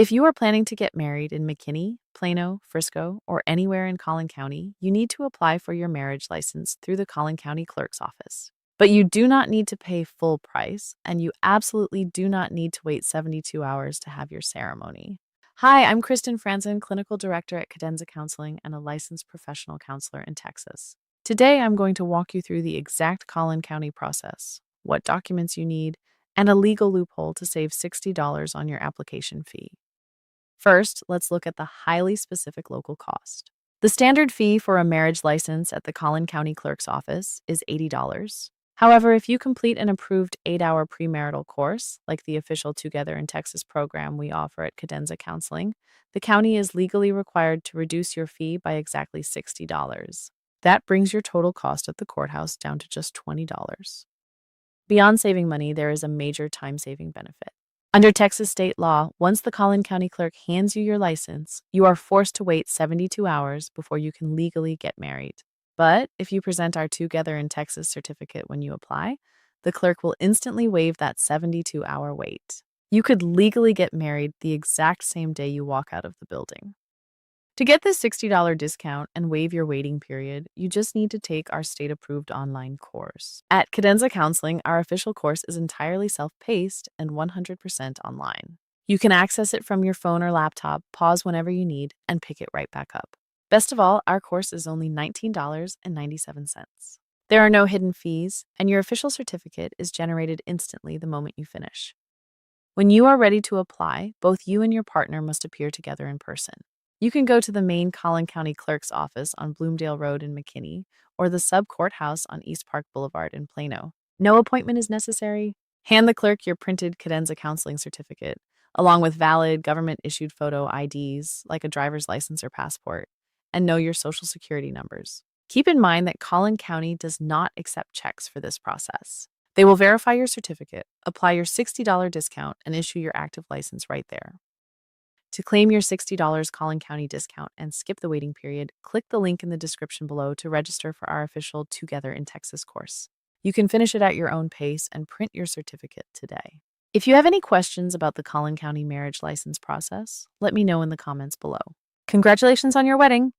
If you are planning to get married in McKinney, Plano, Frisco, or anywhere in Collin County, you need to apply for your marriage license through the Collin County Clerk's office. But you do not need to pay full price, and you absolutely do not need to wait 72 hours to have your ceremony. Hi, I'm Kristen Franzen, Clinical Director at Cadenza Counseling and a licensed professional counselor in Texas. Today, I'm going to walk you through the exact Collin County process, what documents you need, and a legal loophole to save $60 on your application fee. First, let's look at the highly specific local cost. The standard fee for a marriage license at the Collin County Clerk's office is $80. However, if you complete an approved 8-hour premarital course, like the official Together in Texas program we offer at Cadenza Counseling, the county is legally required to reduce your fee by exactly $60. That brings your total cost at the courthouse down to just $20. Beyond saving money, there is a major time-saving benefit. Under Texas state law, once the Collin County Clerk hands you your license, you are forced to wait 72 hours before you can legally get married. But if you present our Together in Texas certificate when you apply, the clerk will instantly waive that 72-hour wait. You could legally get married the exact same day you walk out of the building. To get this $60 discount and waive your waiting period, you just need to take our state-approved online course. At Cadenza Counseling, our official course is entirely self-paced and 100% online. You can access it from your phone or laptop, pause whenever you need, and pick it right back up. Best of all, our course is only $19.97. There are no hidden fees, and your official certificate is generated instantly the moment you finish. When you are ready to apply, both you and your partner must appear together in person. You can go to the main Collin County Clerk's office on Bloomdale Road in McKinney or the sub-courthouse on East Park Boulevard in Plano. No appointment is necessary. Hand the clerk your printed Cadenza counseling certificate, along with valid government-issued photo IDs like a driver's license or passport, and know your social security numbers. Keep in mind that Collin County does not accept checks for this process. They will verify your certificate, apply your $60 discount, and issue your active license right there. To claim your $60 Collin County discount and skip the waiting period, click the link in the description below to register for our official Together in Texas course. You can finish it at your own pace and print your certificate today. If you have any questions about the Collin County marriage license process, let me know in the comments below. Congratulations on your wedding!